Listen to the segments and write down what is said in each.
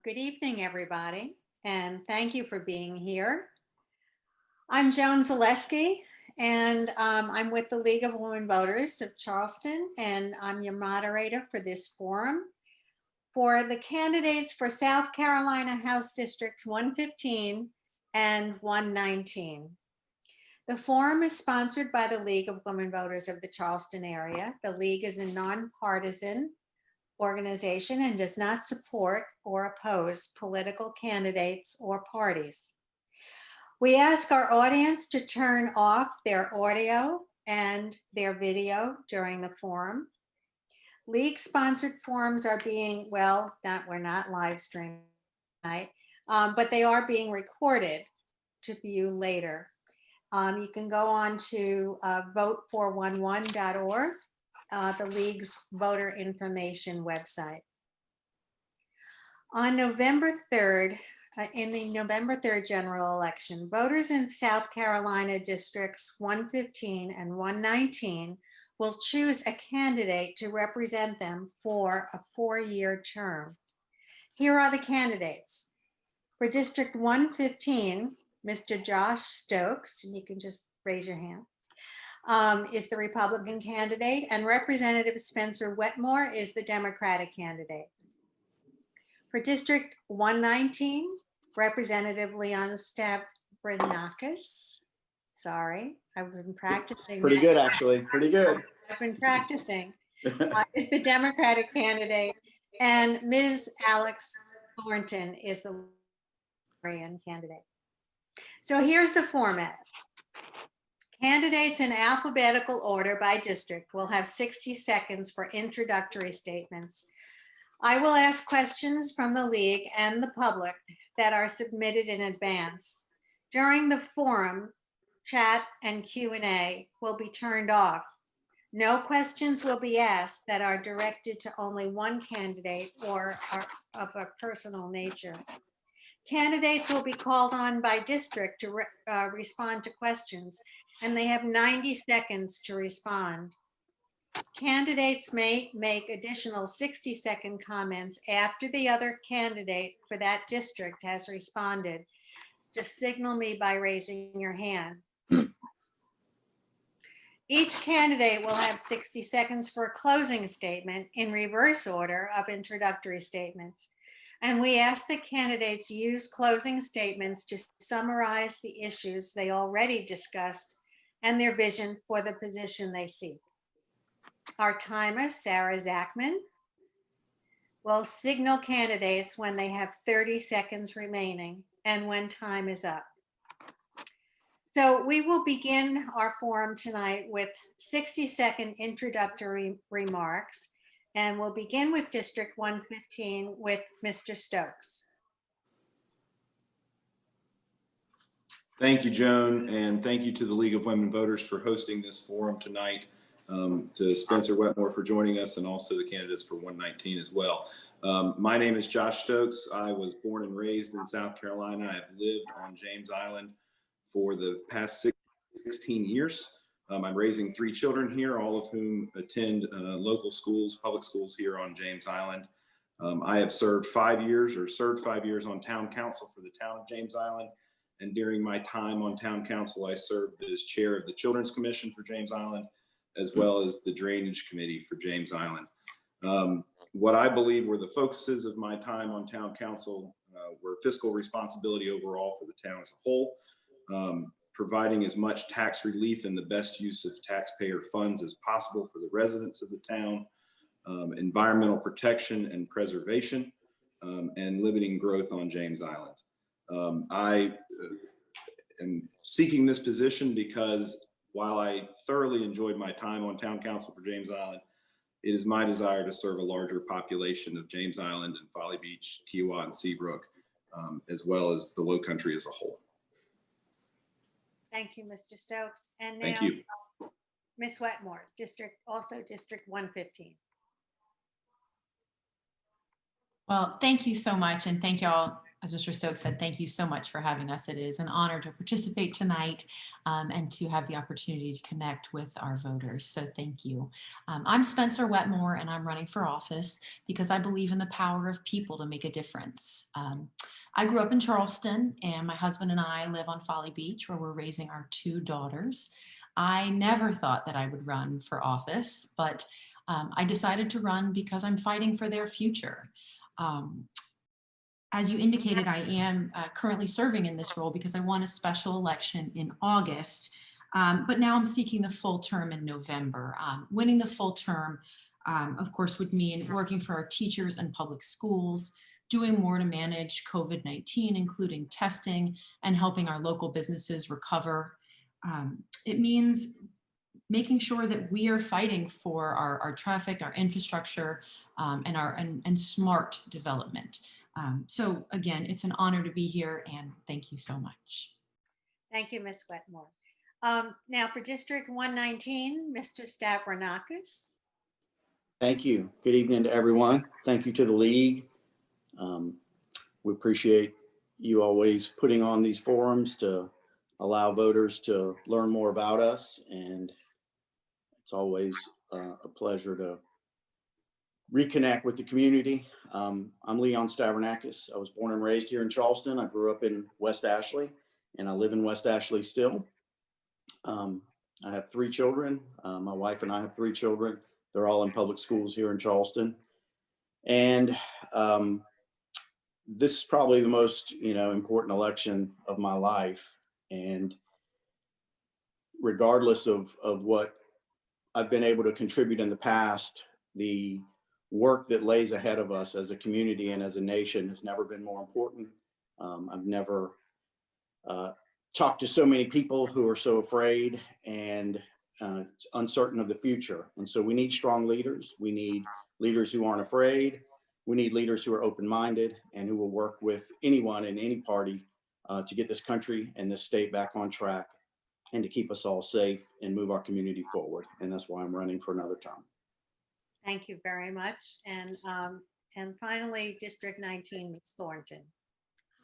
Good evening, everybody, and thank you for being here. I'm Joan Zaleski, and I'm with the League of Women Voters of Charleston, and I'm your moderator for this forum for the candidates for South Carolina House Districts 115 and 119. The forum is sponsored by the League of Women Voters of the Charleston area. The League is a nonpartisan organization and does not support or oppose political candidates or parties. We ask our audience to turn off their audio and their video during the forum. League-sponsored forums are being, we're not live streaming tonight, but they are being recorded to view later. You can go on to vote411.org, the League's voter information website. On November 3rd, in the November 3rd general election, voters in South Carolina districts 115 and 119 will choose a candidate to represent them for a 4-year term. Here are the candidates. For District 115, Mr. Josh Stokes, and you can just raise your hand, is the Republican candidate, and Representative Spencer Wetmore is the Democratic candidate. For District 119, Representative Leon Stavrinakis, sorry, I've been practicing. Pretty good, actually, pretty good. I've been practicing, is the Democratic candidate, and Ms. Alex Thornton is the Libertarian candidate. So here's the format. Candidates in alphabetical order by district will have 60 seconds for introductory statements. I will ask questions from the League and the public that are submitted in advance. During the forum, chat and Q&A will be turned off. No questions will be asked that are directed to only one candidate or are of a personal nature. Candidates will be called on by district to respond to questions, and they have 90 seconds to respond. Candidates may make additional 60-second comments after the other candidate for that district has responded. Just signal me by raising your hand. Each candidate will have 60 seconds for a closing statement in reverse order of introductory statements. And we ask that candidates use closing statements to summarize the issues they already discussed and their vision for the position they seek. Our timer, Sarah Zachman, will signal candidates when they have 30 seconds remaining and when time is up. So we will begin our forum tonight with 60-second introductory remarks, and we'll begin with District 115 with Mr. Stokes. Thank you, Joan, and thank you to the League of Women Voters for hosting this forum tonight, to Spencer Wetmore for joining us, and also the candidates for 119 as well. My name is Josh Stokes. I was born and raised in South Carolina. I've lived on James Island for the past 16 years. I'm raising 3 children here, all of whom attend local schools, public schools here on James Island. I have served 5 years on town council for the town of James Island. And during my time on town council, I served as chair of the Children's Commission for James Island, as well as the Drainage Committee for James Island. What I believe were the focuses of my time on town council were fiscal responsibility overall for the town as a whole, providing as much tax relief and the best use of taxpayer funds as possible for the residents of the town, environmental protection and preservation, and limiting growth on James Island. I am seeking this position because while I thoroughly enjoyed my time on town council for James Island, it is my desire to serve a larger population of James Island and Folly Beach, Kiowa, and Seabrook, as well as the Lowcountry as a whole. Thank you, Mr. Stokes. And now, Thank you. Ms. Wetmore, District 115. Well, thank you so much, and thank y'all as Mr. Stokes said, thank you so much for having us. It is an honor to participate tonight and to have the opportunity to connect with our voters. So thank you. I'm Spencer Wetmore, and I'm running for office because I believe in the power of people to make a difference. I grew up in Charleston, and my husband and I live on Folly Beach, where we're raising our 2 daughters. I never thought that I would run for office, but I decided to run because I'm fighting for their future. As you indicated, I am currently serving in this role because I won a special election in August, but now I'm seeking the full term in November. Winning the full term, of course, would mean working for our teachers and public schools, doing more to manage COVID-19, including testing and helping our local businesses recover. It means making sure that we are fighting for our traffic, our infrastructure, and smart development. So again, it's an honor to be here, and thank you so much. Thank you, Ms. Wetmore. Now for District 119, Mr. Stavrinakis. Thank you. Good evening to everyone. Thank you to the League. We appreciate you always putting on these forums to allow voters to learn more about us, and it's always a pleasure to reconnect with the community. I'm Leon Stavrinakis. I was born and raised here in Charleston. I grew up in West Ashley, and I live in West Ashley still. I have 3 children. My wife and I have 3 children. They're all in public schools here in Charleston. And this is probably the most, important election of my life. And regardless of what I've been able to contribute in the past, the work that lays ahead of us as a community and as a nation has never been more important. I've never talked to so many people who are so afraid and uncertain of the future. And so we need strong leaders. We need leaders who aren't afraid. We need leaders who are open-minded and who will work with anyone in any party to get this country and this state back on track and to keep us all safe and move our community forward. And that's why I'm running for another term. Thank you very much. And finally, District 19, Ms. Thornton.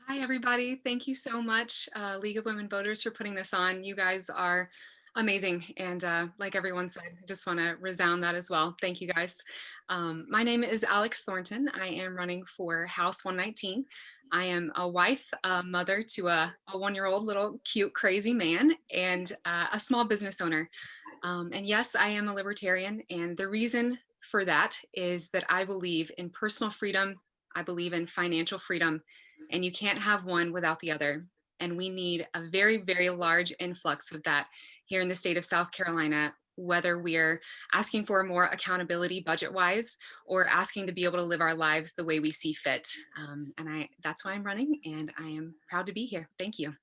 Hi, everybody. Thank you so much, League of Women Voters, for putting this on. You guys are amazing. And like everyone said, I just want to resound that as well. Thank you, guys. My name is Alex Thornton. I am running for House 119. I am a wife, a mother to a 1-year-old little cute, crazy man, and a small business owner. And yes, I am a libertarian. And the reason for that is that I believe in personal freedom. I believe in financial freedom, and you can't have one without the other. And we need a very, very large influx of that here in the state of South Carolina, whether we're asking for more accountability budget-wise or asking to be able to live our lives the way we see fit. And that's why I'm running, and I am proud to be here. Thank you.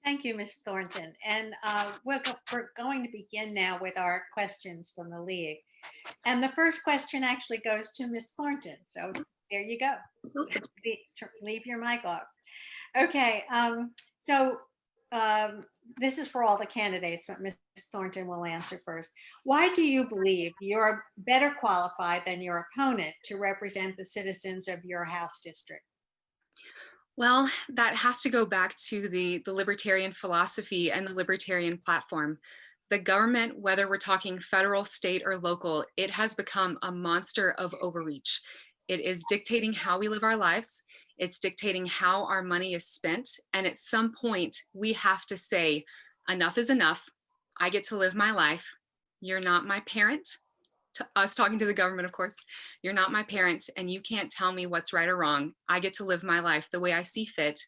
Thank you, Ms. Thornton. And we're going to begin now with our questions from the League. And the first question actually goes to Ms. Thornton. So there you go. Leave your mic off. Okay, this is for all the candidates, but Ms. Thornton will answer first. Why do you believe you're better qualified than your opponent to represent the citizens of your House district? Well, that has to go back to the libertarian philosophy and the libertarian platform. The government, whether we're talking federal, state, or local, it has become a monster of overreach. It is dictating how we live our lives. It's dictating how our money is spent. And at some point, we have to say, enough is enough. I get to live my life. You're not my parent. To us talking to the government, of course. You're not my parent, and you can't tell me what's right or wrong. I get to live my life the way I see fit.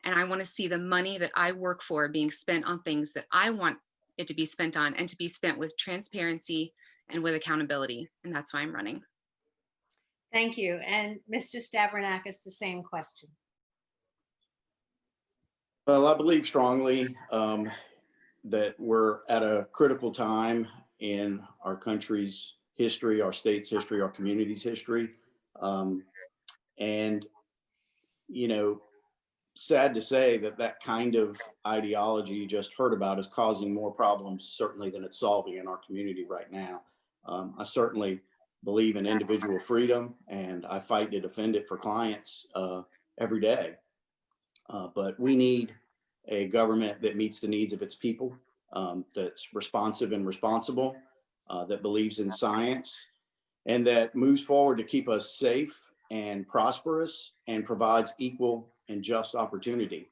And I want to see the money that I work for being spent on things that I want it to be spent on, and to be spent with transparency and with accountability. And that's why I'm running. Thank you. And Mr. Stavrinakis, the same question. Well, I believe strongly that we're at a critical time in our country's history, our state's history, our community's history. And, sad to say that kind of ideology you just heard about is causing more problems, certainly, than it's solving in our community right now. I certainly believe in individual freedom, and I fight to defend it for clients every day. But we need a government that meets the needs of its people, that's responsive and responsible, that believes in science, and that moves forward to keep us safe and prosperous and provides equal and just opportunity.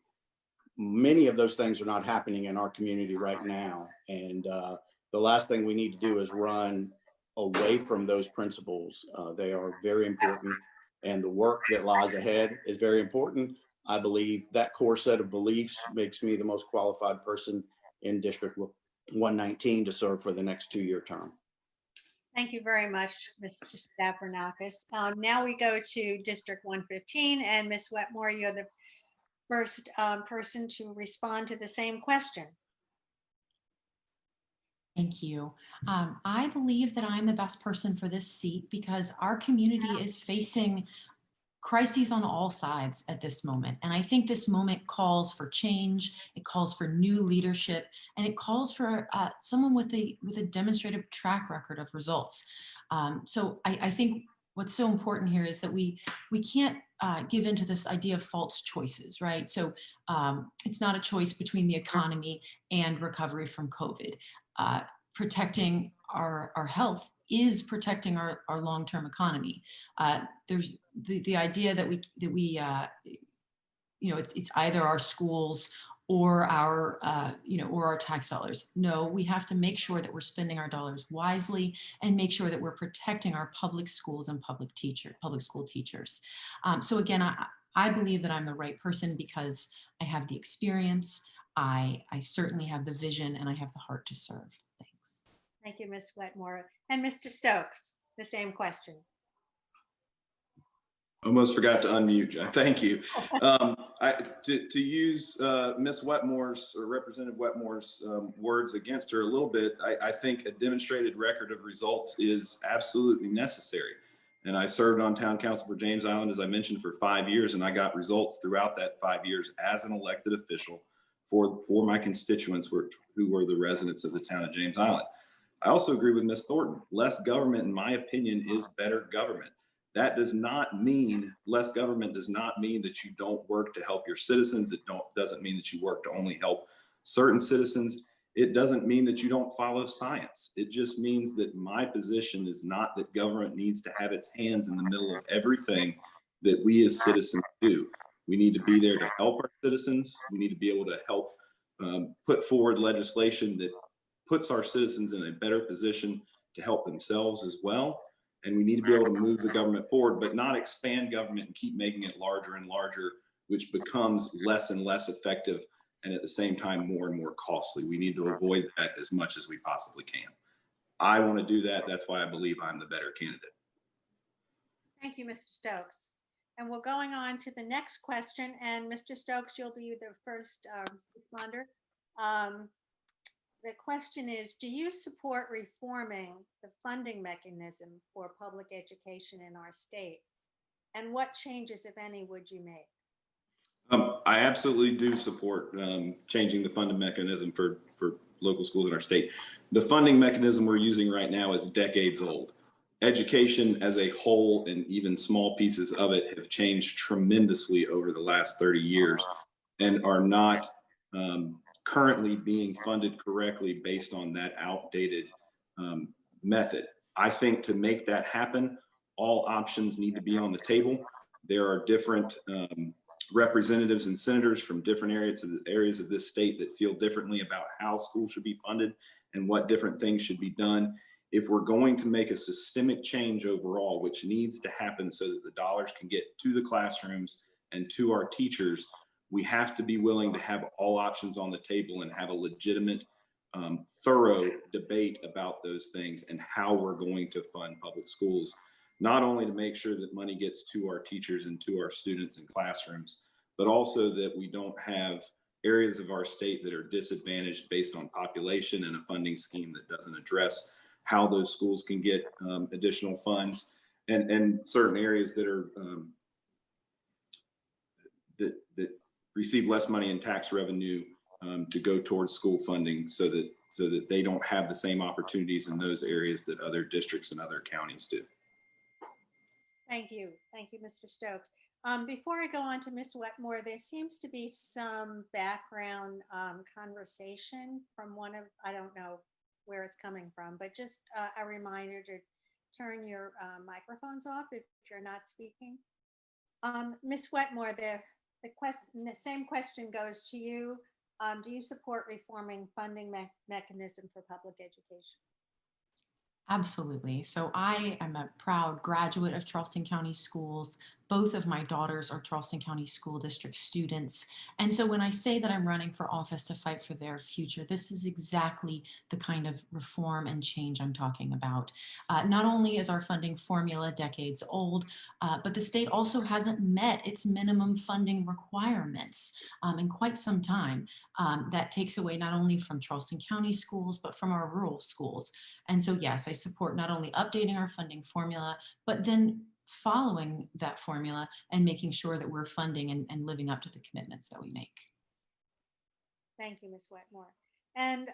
Many of those things are not happening in our community right now. And the last thing we need to do is run away from those principles. They are very important, and the work that lies ahead is very important. I believe that core set of beliefs makes me the most qualified person in District 119 to serve for the next 2-year term. Thank you very much, Mr. Stavrinakis. Now we go to District 115, and Ms. Wetmore, you're the first person to respond to the same question. Thank you. I believe that I'm the best person for this seat because our community is facing crises on all sides at this moment. And I think this moment calls for change, it calls for new leadership, and it calls for someone with a demonstrated track record of results. So I think what's so important here is that we can't give into this idea of false choices, right? So it's not a choice between the economy and recovery from COVID. Protecting our health is protecting our long-term economy. There's the idea that we it's either our schools or our or our tax dollars. No, we have to make sure that we're spending our dollars wisely and make sure that we're protecting our public schools and public school teachers. So again, I believe that I'm the right person because I have the experience, I certainly have the vision, and I have the heart to serve. Thanks. Thank you, Ms. Wetmore. And Mr. Stokes, the same question. Almost forgot to unmute. Thank you. To use Ms. Wetmore's or Representative Wetmore's words against her a little bit, I think a demonstrated record of results is absolutely necessary. And I served on town council for James Island, as I mentioned, for 5 years, and I got results throughout that 5 years as an elected official for my constituents who were the residents of the town of James Island. I also agree with Ms. Thornton. Less government, in my opinion, is better government. That does not mean, less government does not mean that you don't work to help your citizens. It doesn't mean that you work to only help certain citizens. It doesn't mean that you don't follow science. It just means that my position is not that government needs to have its hands in the middle of everything that we as citizens do. We need to be there to help our citizens. We need to be able to help put forward legislation that puts our citizens in a better position to help themselves as well. And we need to be able to move the government forward, but not expand government and keep making it larger and larger, which becomes less and less effective and at the same time more and more costly. We need to avoid that as much as we possibly can. I want to do that. That's why I believe I'm the better candidate. Thank you, Mr. Stokes. And we're going on to the next question. And Mr. Stokes, you'll be the first responder. The question is, do you support reforming the funding mechanism for public education in our state? And what changes, if any, would you make? I absolutely do support changing the funding mechanism for local schools in our state. The funding mechanism we're using right now is decades old. Education as a whole and even small pieces of it have changed tremendously over the last 30 years and are not currently being funded correctly based on that outdated method. I think to make that happen, all options need to be on the table. There are different representatives and senators from different areas of this state that feel differently about how schools should be funded and what different things should be done. If we're going to make a systemic change overall, which needs to happen so that the dollars can get to the classrooms and to our teachers, we have to be willing to have all options on the table and have a legitimate, thorough debate about those things and how we're going to fund public schools, not only to make sure that money gets to our teachers and to our students in classrooms, but also that we don't have areas of our state that are disadvantaged based on population and a funding scheme that doesn't address how those schools can get additional funds, and certain areas that are that receive less money in tax revenue to go towards school funding, so that they don't have the same opportunities in those areas that other districts and other counties do. Thank you, Mr. Stokes. Before I go on to Ms. Wetmore, there seems to be some background conversation from one of, I don't know where it's coming from, but just a reminder to turn your microphones off if you're not speaking. Ms. Wetmore, the same question goes to you. Do you support reforming funding mechanism for public education? Absolutely. So I am a proud graduate of Charleston County Schools. Both of my daughters are Charleston County School District students. And so when I say that I'm running for office to fight for their future, this is exactly the kind of reform and change I'm talking about. Not only is our funding formula decades old, but the state also hasn't met its minimum funding requirements in quite some time. That takes away not only from Charleston County schools, but from our rural schools. And so, yes, I support not only updating our funding formula, but then following that formula and making sure that we're funding and living up to the commitments that we make. Thank you, Ms. Wetmore. And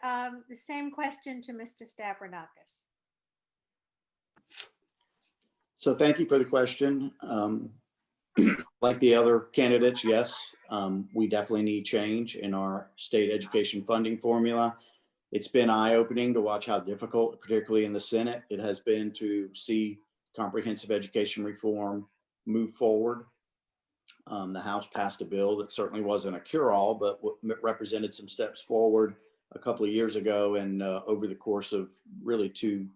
the same question to Mr. Stavrinakis. So thank you for the question. Like the other candidates, yes, we definitely need change in our state education funding formula. It's been eye-opening to watch how difficult, particularly in the Senate, it has been to see comprehensive education reform move forward. The House passed a bill that certainly wasn't a cure-all, but represented some steps forward a couple of years ago. And over the course of really 2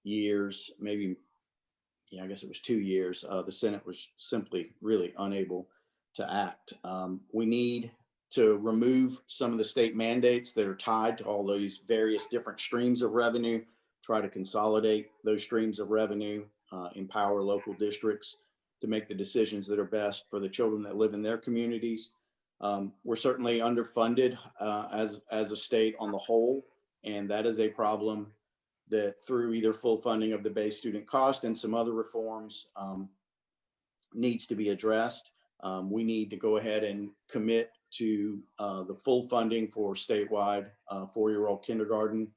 years, maybe, yeah, I guess it was 2 years, the Senate was simply really unable to act. We need to remove some of the state mandates that are tied to all these various different streams of revenue, try to consolidate those streams of revenue, empower local districts to make the decisions that are best for the children that live in their communities. We're certainly underfunded as a state on the whole, and that is a problem that through either full funding of the base student cost and some other reforms needs to be addressed. We need to go ahead and commit to the full funding for statewide 4-year-old kindergarten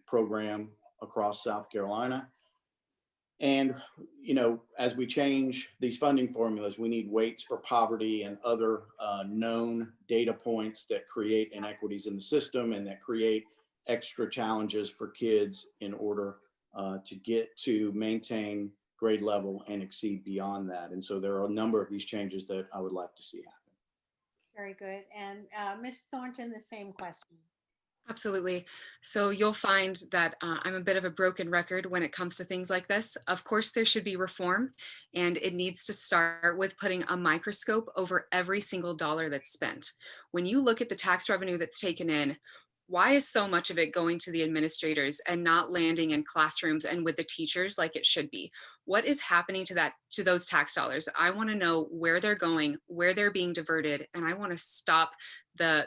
program across South Carolina. And, you know, as we change these funding formulas, we need weights for poverty and other known data points that create inequities in the system and that create extra challenges for kids in order to get to maintain grade level and exceed beyond that. And so there are a number of these changes that I would like to see happen. Very good. And Ms. Thornton, the same question. Absolutely. So you'll find that I'm a bit of a broken record when it comes to things like this. Of course, there should be reform, and it needs to start with putting a microscope over every single dollar that's spent. When you look at the tax revenue that's taken in, why is so much of it going to the administrators and not landing in classrooms and with the teachers like it should be? What is happening to those tax dollars? I want to know where they're going, where they're being diverted, and I want to stop the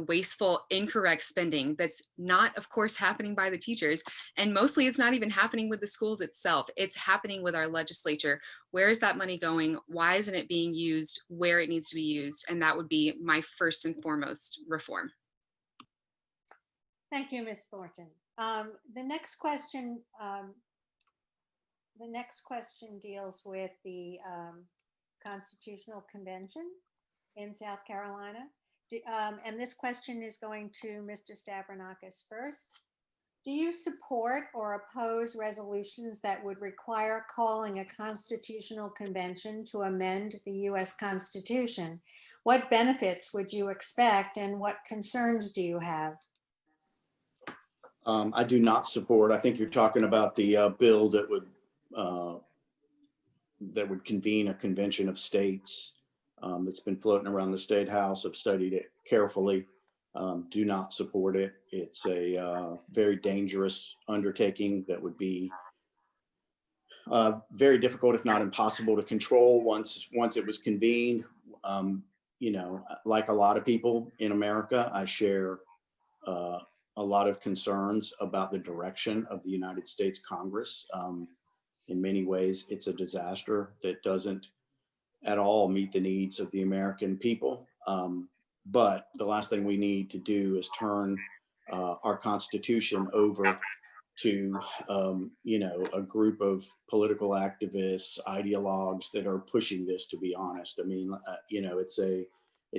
wasteful, incorrect spending that's not, of course, happening by the teachers. And mostly it's not even happening with the schools itself. It's happening with our legislature. Where is that money going? Why isn't it being used where it needs to be used? And that would be my first and foremost reform. Thank you, Ms. Thornton. The next question deals with the Constitutional Convention in South Carolina. And this question is going to Mr. Stavrinakis first. Do you support or oppose resolutions that would require calling a constitutional convention to amend the U.S. Constitution? What benefits would you expect and what concerns do you have? I do not support. I think you're talking about the bill that would convene a convention of states that's been floating around the State House. I've studied it carefully. Do not support it. It's a very dangerous undertaking that would be very difficult, if not impossible, to control once it was convened. You know, like a lot of people in America, I share a lot of concerns about the direction of the United States Congress. In many ways, it's a disaster that doesn't at all meet the needs of the American people. But the last thing we need to do is turn our Constitution over to, a group of political activists, ideologues that are pushing this, to be honest. I mean, it's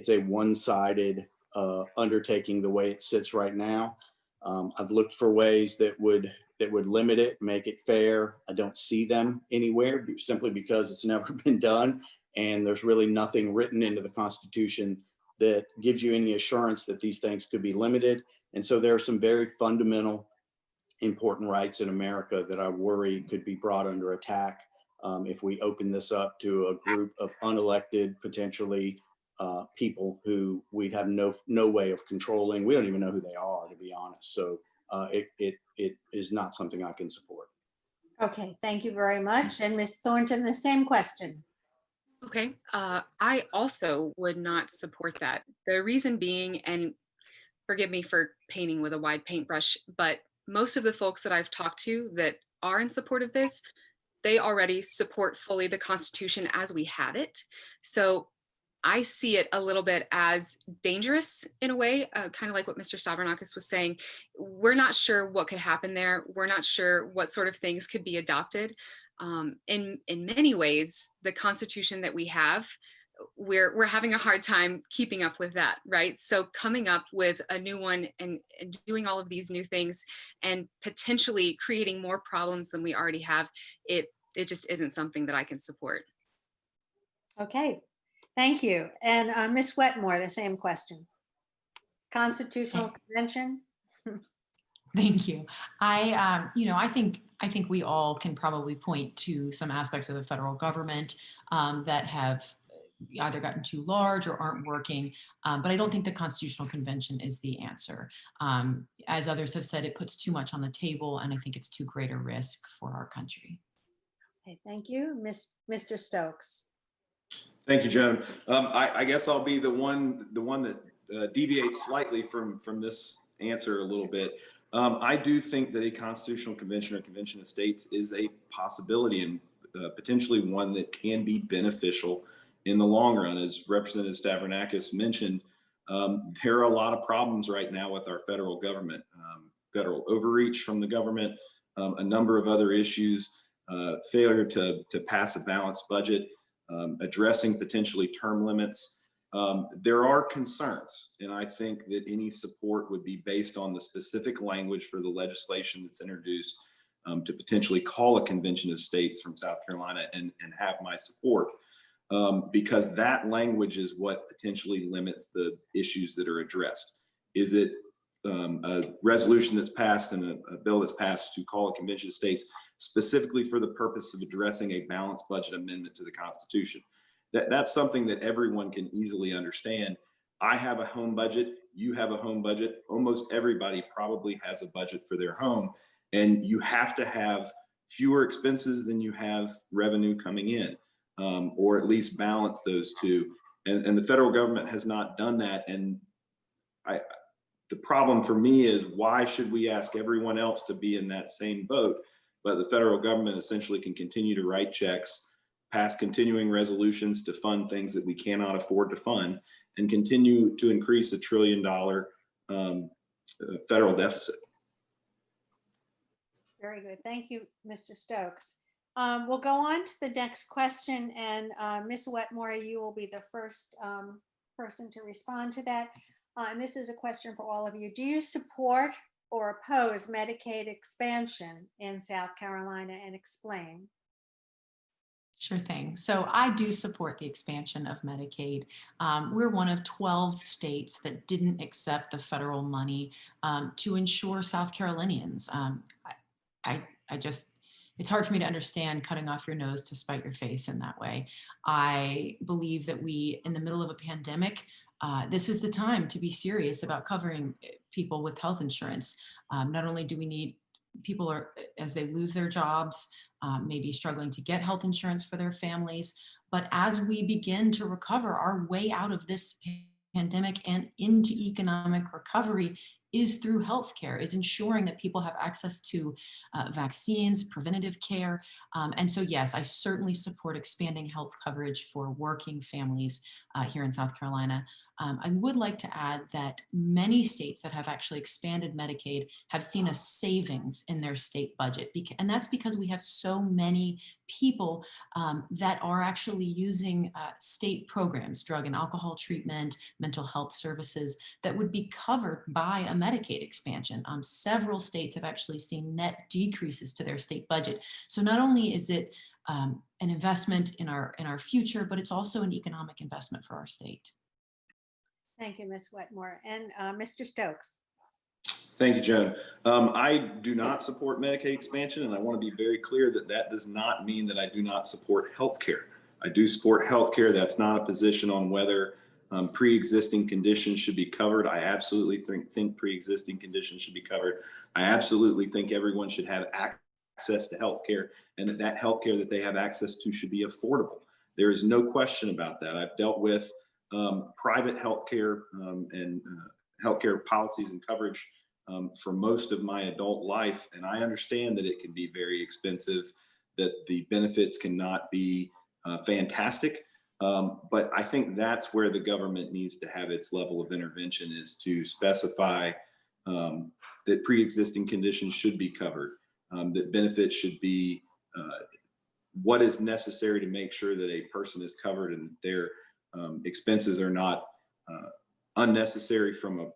a one-sided undertaking the way it sits right now. I've looked for ways that would limit it, make it fair. I don't see them anywhere simply because it's never been done. And there's really nothing written into the Constitution that gives you any assurance that these things could be limited. And so there are some very fundamental, important rights in America that I worry could be brought under attack if we open this up to a group of unelected, potentially people who we'd have no way of controlling. We don't even know who they are, to be honest. So it is not something I can support. Okay, thank you very much. And Ms. Thornton, the same question. Okay, I also would not support that. The reason being, and forgive me for painting with a wide paintbrush, but most of the folks that I've talked to that are in support of this, they already support fully the Constitution as we have it. So I see it a little bit as dangerous in a way, kind of like what Mr. Stavrinakis was saying. We're not sure what could happen there. We're not sure what sort of things could be adopted. In many ways, the Constitution that we have, we're having a hard time keeping up with that, right? So coming up with a new one and doing all of these new things and potentially creating more problems than we already have, it just isn't something that I can support. Okay, thank you. And Ms. Wetmore, the same question. Constitutional Convention? Thank you. I think we all can probably point to some aspects of the federal government that have either gotten too large or aren't working, but I don't think the Constitutional Convention is the answer. As others have said, it puts too much on the table, and I think it's too great a risk for our country. Okay, thank you. Mr. Stokes. Thank you, Joan. I guess I'll be the one that deviates slightly from this answer a little bit. I do think that a constitutional convention or convention of states is a possibility and potentially one that can be beneficial in the long run. As Representative Stavrinakis mentioned, there are a lot of problems right now with our federal government, federal overreach from the government, a number of other issues, failure to pass a balanced budget, addressing potentially term limits. There are concerns, and I think that any support would be based on the specific language for the legislation that's introduced to potentially call a convention of states from South Carolina and have my support, because that language is what potentially limits the issues that are addressed. Is it a resolution that's passed and a bill that's passed to call a convention of states specifically for the purpose of addressing a balanced budget amendment to the Constitution? That's something that everyone can easily understand. I have a home budget. You have a home budget. Almost everybody probably has a budget for their home. And you have to have fewer expenses than you have revenue coming in, or at least balance those two. And the federal government has not done that. And the problem for me is, why should we ask everyone else to be in that same boat? But the federal government essentially can continue to write checks, pass continuing resolutions to fund things that we cannot afford to fund, and continue to increase $1 trillion federal deficit. Very good. Thank you, Mr. Stokes. We'll go on to the next question, and Ms. Wetmore, you will be the first person to respond to that. And this is a question for all of you. Do you support or oppose Medicaid expansion in South Carolina, and explain? Sure thing. So I do support the expansion of Medicaid. We're one of 12 states that didn't accept the federal money to insure South Carolinians. It's hard for me to understand cutting off your nose to spite your face in that way. I believe that we, in the middle of a pandemic, this is the time to be serious about covering people with health insurance. Not only do we need people, as they lose their jobs, maybe struggling to get health insurance for their families, but as we begin to recover our way out of this pandemic and into economic recovery, is through healthcare, is ensuring that people have access to vaccines, preventative care. And so, yes, I certainly support expanding health coverage for working families here in South Carolina. I would like to add that many states that have actually expanded Medicaid have seen a savings in their state budget. And that's because we have so many people that are actually using state programs, drug and alcohol treatment, mental health services, that would be covered by a Medicaid expansion. Several states have actually seen net decreases to their state budget. So not only is it an investment in our future, but it's also an economic investment for our state. Thank you, Ms. Wetmore. And Mr. Stokes. Thank you, Joan. I do not support Medicaid expansion, and I want to be very clear that that does not mean that I do not support healthcare. I do support healthcare. That's not a position on whether pre-existing conditions should be covered. I absolutely think pre-existing conditions should be covered. I absolutely think everyone should have access to healthcare, and that healthcare that they have access to should be affordable. There is no question about that. I've dealt with private healthcare and healthcare policies and coverage for most of my adult life, and I understand that it can be very expensive, that the benefits cannot be fantastic, but I think that's where the government needs to have its level of intervention, is to specify that pre-existing conditions should be covered, that benefits should be what is necessary to make sure that a person is covered and their expenses are not unnecessary from a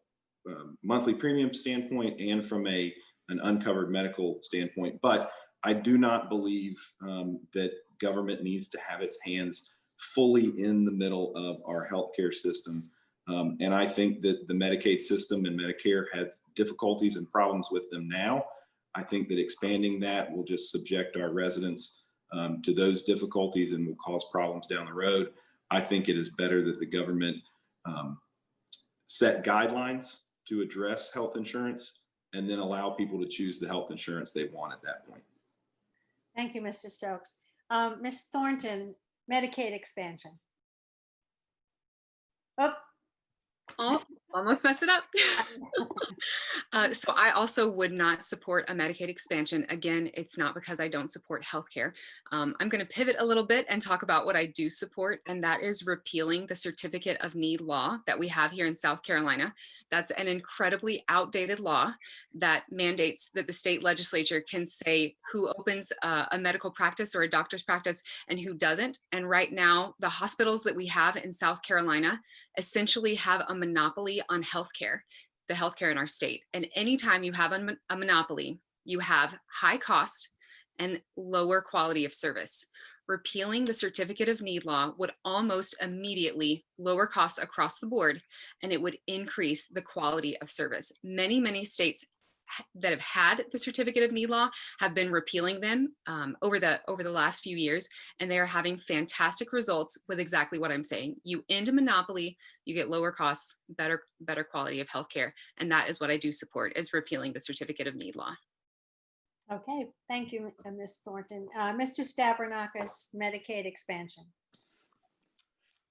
monthly premium standpoint and from an uncovered medical standpoint. But I do not believe that government needs to have its hands fully in the middle of our healthcare system. And I think that the Medicaid system and Medicare have difficulties and problems with them now. I think that expanding that will just subject our residents to those difficulties and will cause problems down the road. I think it is better that the government set guidelines to address health insurance and then allow people to choose the health insurance they want at that point. Thank you, Mr. Stokes. Ms. Thornton, Medicaid expansion. Oh, almost messed it up. So I also would not support a Medicaid expansion. Again, it's not because I don't support healthcare. I'm going to pivot a little bit and talk about what I do support, and that is repealing the Certificate of Need law that we have here in South Carolina. That's an incredibly outdated law that mandates that the state legislature can say who opens a medical practice or a doctor's practice and who doesn't. And right now, the hospitals that we have in South Carolina essentially have a monopoly on healthcare, the healthcare in our state. And anytime you have a monopoly, you have high cost and lower quality of service. Repealing the Certificate of Need law would almost immediately lower costs across the board, and it would increase the quality of service. Many, many states that have had the Certificate of Need law have been repealing them over the last few years, and they are having fantastic results with exactly what I'm saying. You end a monopoly, you get lower costs, better quality of healthcare, and that is what I do support, is repealing the Certificate of Need law. Okay, thank you, Ms. Thornton. Mr. Stavrinakis, Medicaid expansion.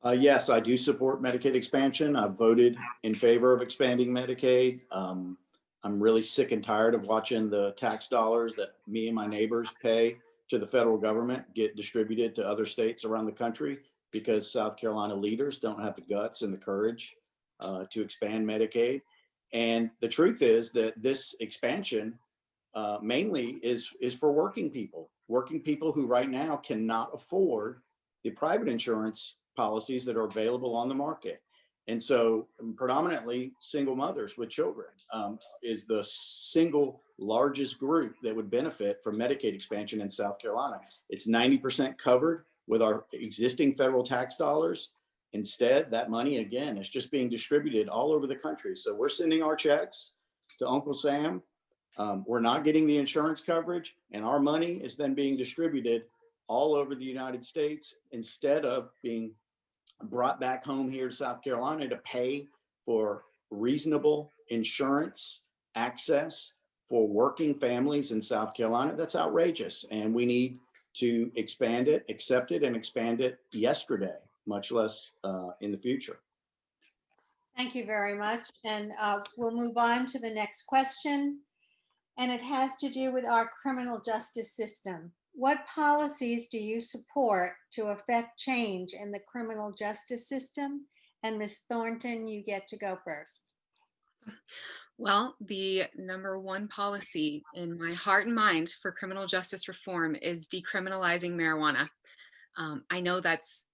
Yes, I do support Medicaid expansion. I've voted in favor of expanding Medicaid. I'm really sick and tired of watching the tax dollars that me and my neighbors pay to the federal government get distributed to other states around the country because South Carolina leaders don't have the guts and the courage to expand Medicaid. And the truth is that this expansion mainly is for working people who right now cannot afford the private insurance policies that are available on the market. And so predominantly single mothers with children is the single largest group that would benefit from Medicaid expansion in South Carolina. It's 90% covered with our existing federal tax dollars. Instead, that money, again, is just being distributed all over the country. So we're sending our checks to Uncle Sam. We're not getting the insurance coverage, and our money is then being distributed all over the United States instead of being brought back home here to South Carolina to pay for reasonable insurance access for working families in South Carolina. That's outrageous. And we need to expand it, accept it, and expand it yesterday, much less in the future. Thank you very much. And we'll move on to the next question. And it has to do with our criminal justice system. What policies do you support to affect change in the criminal justice system? And Ms. Thornton, you get to go first. Well, the number one policy in my heart and mind for criminal justice reform is decriminalizing marijuana. I know that's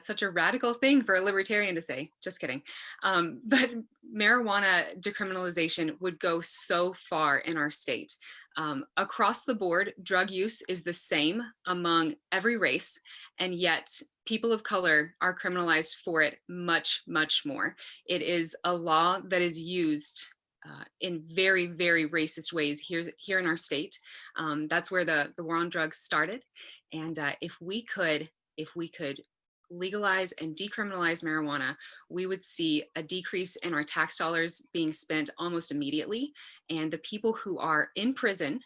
such a radical thing for a libertarian to say, just kidding. But marijuana decriminalization would go so far in our state. Across the board, drug use is the same among every race, and yet people of color are criminalized for it much, much more. It is a law that is used in very, very racist ways here in our state. That's where the war on drugs started. And if we could legalize and decriminalize marijuana, we would see a decrease in our tax dollars being spent almost immediately. And the people who are in prison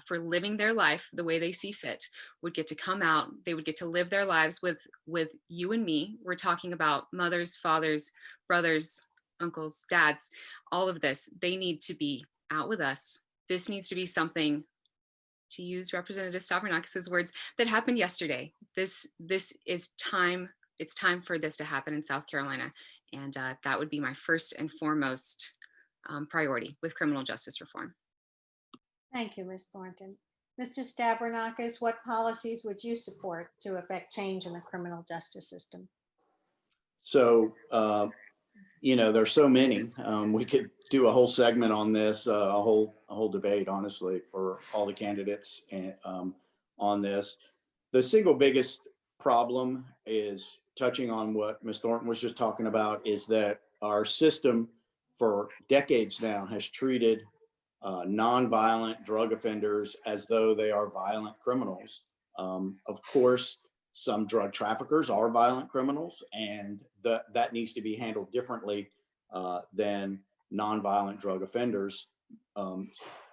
for living their life the way they see fit would get to come out. They would get to live their lives with you and me. We're talking about mothers, fathers, brothers, uncles, dads, all of this. They need to be out with us. This needs to be something, to use Representative Stavrinakis' words, that happened yesterday. This is time. It's time for this to happen in South Carolina. And that would be my first and foremost priority with criminal justice reform. Thank you, Ms. Thornton. Mr. Stavrinakis, what policies would you support to affect change in the criminal justice system? So, there's so many. We could do a whole segment on this, a whole debate, honestly, for all the candidates and, on this. The single biggest problem is touching on what Ms. Thornton was just talking about, is that our system for decades now has treated nonviolent drug offenders as though they are violent criminals. Of course, some drug traffickers are violent criminals, and that needs to be handled differently than nonviolent drug offenders.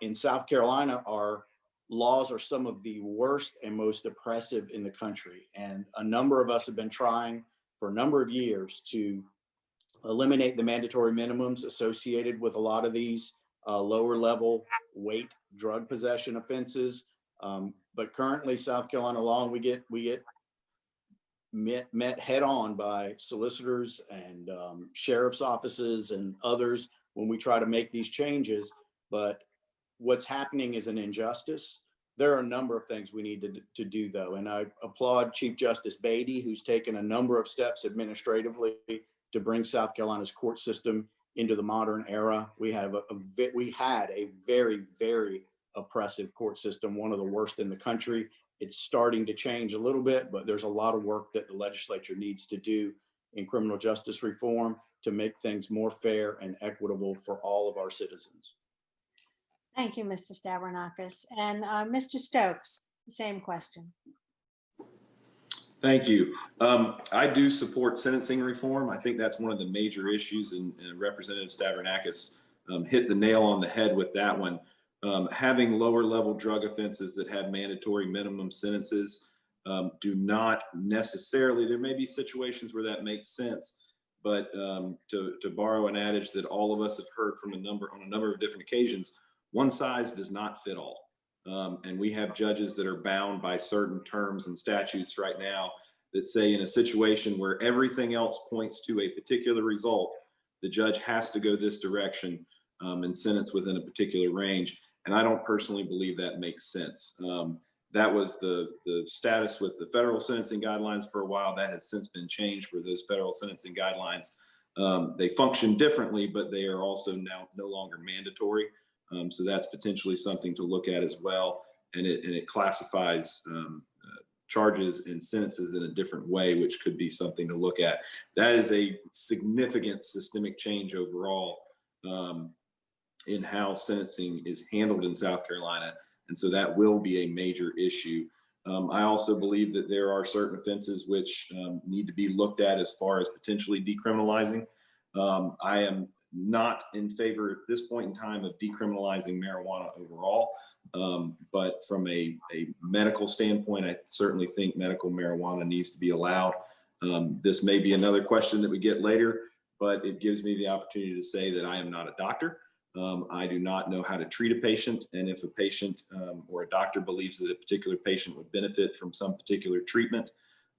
In South Carolina, our laws are some of the worst and most oppressive in the country. And a number of us have been trying for a number of years to eliminate the mandatory minimums associated with a lot of these lower level weight drug possession offenses. But currently, South Carolina law, we get met head on by solicitors and sheriff's offices and others when we try to make these changes. But what's happening is an injustice. There are a number of things we need to do, though. And I applaud Chief Justice Beatty, who's taken a number of steps administratively to bring South Carolina's court system into the modern era. We had a very, very oppressive court system, one of the worst in the country. It's starting to change a little bit, but there's a lot of work that the legislature needs to do in criminal justice reform to make things more fair and equitable for all of our citizens. Thank you, Mr. Stavrinakis. And Mr. Stokes, same question. Thank you. I do support sentencing reform. I think that's one of the major issues, and Representative Stavrinakis hit the nail on the head with that one. Having lower level drug offenses that have mandatory minimum sentences do not necessarily, there may be situations where that makes sense, but to borrow an adage that all of us have heard from on a number of different occasions, one size does not fit all. And we have judges that are bound by certain terms and statutes right now that say in a situation where everything else points to a particular result, the judge has to go this direction and sentence within a particular range. And I don't personally believe that makes sense. That was the status with the federal sentencing guidelines for a while. That has since been changed for those federal sentencing guidelines. They function differently, but they are also now no longer mandatory. So that's potentially something to look at as well. And it classifies charges and sentences in a different way, which could be something to look at. That is a significant systemic change overall in how sentencing is handled in South Carolina. And so that will be a major issue. I also believe that there are certain offenses which need to be looked at as far as potentially decriminalizing. I am not in favor at this point in time of decriminalizing marijuana overall. But from a medical standpoint, I certainly think medical marijuana needs to be allowed. This may be another question that we get later, but it gives me the opportunity to say that I am not a doctor. I do not know how to treat a patient. And if a patient or a doctor believes that a particular patient would benefit from some particular treatment,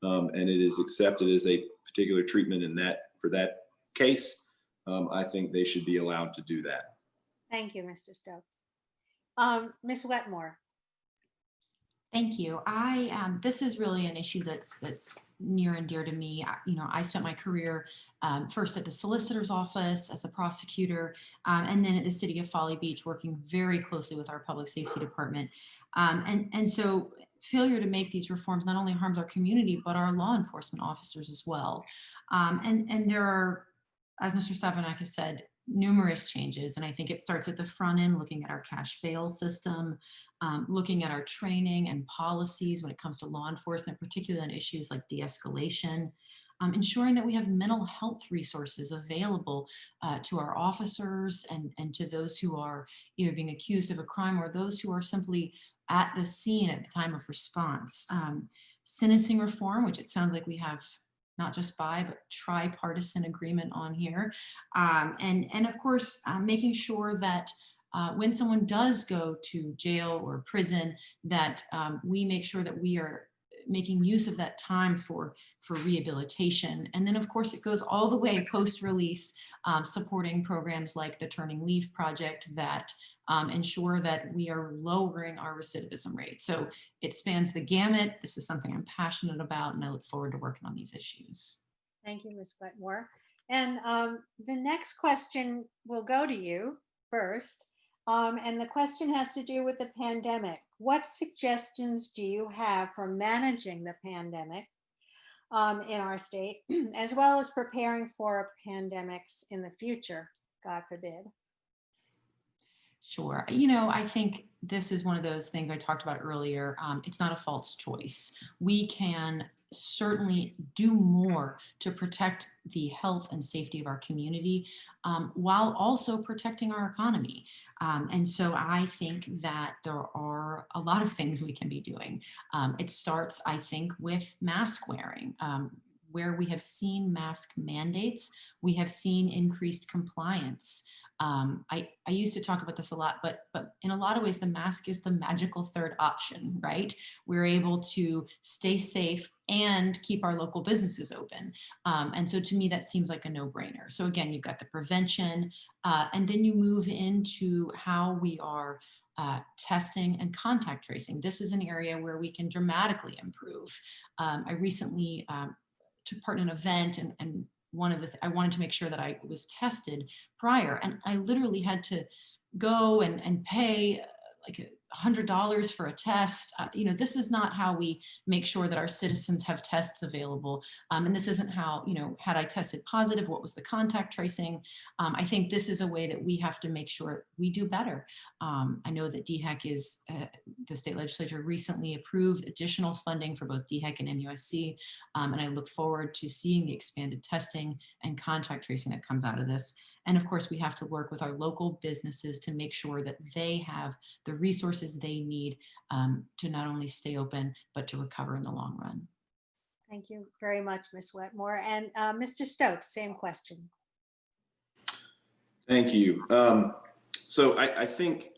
and it is accepted as a particular treatment for that case, I think they should be allowed to do that. Thank you, Mr. Stokes. Ms. Wetmore. Thank you. This is really an issue that's near and dear to me. I spent my career first at the solicitor's office as a prosecutor, and then at the city of Folly Beach, working very closely with our public safety department. And so failure to make these reforms not only harms our community, but our law enforcement officers as well. And there are, as Mr. Stavrinakis said, numerous changes. And I think it starts at the front end, looking at our cash bail system, looking at our training and policies when it comes to law enforcement, particularly on issues like de-escalation, ensuring that we have mental health resources available to our officers and to those who are either being accused of a crime or those who are simply at the scene at the time of response. Sentencing reform, which it sounds like we have not just but tripartisan agreement on here. And of course, making sure that when someone does go to jail or prison, that we make sure that we are making use of that time for rehabilitation. And then of course, it goes all the way post-release, supporting programs like the Turning Leaf Project that ensure that we are lowering our recidivism rate. So it spans the gamut. This is something I'm passionate about, and I look forward to working on these issues. Thank you, Ms. Wetmore. And the next question will go to you first. And the question has to do with the pandemic. What suggestions do you have for managing the pandemic in our state, as well as preparing for pandemics in the future, God forbid? Sure. I think this is one of those things I talked about earlier. It's not a false choice. We can certainly do more to protect the health and safety of our community while also protecting our economy. And so I think that there are a lot of things we can be doing. It starts, I think, with mask wearing. Where we have seen mask mandates, we have seen increased compliance. I used to talk about this a lot, but in a lot of ways, the mask is the magical third option, right? We're able to stay safe and keep our local businesses open. And so to me, that seems like a no-brainer. So again, you've got the prevention, and then you move into how we are testing and contact tracing. This is an area where we can dramatically improve. I recently took part in an event, and one of the I wanted to make sure that I was tested prior, and I literally had to go and pay like $100 for a test. This is not how we make sure that our citizens have tests available. And this isn't how, had I tested positive, what was the contact tracing? I think this is a way that we have to make sure we do better. I know that DHEC the state legislature recently approved additional funding for both DHEC and MUSC. And I look forward to seeing the expanded testing and contact tracing that comes out of this. And of course, we have to work with our local businesses to make sure that they have the resources they need to not only stay open, but to recover in the long run. Thank you very much, Ms. Wetmore. And Mr. Stokes, same question. Thank you. So I think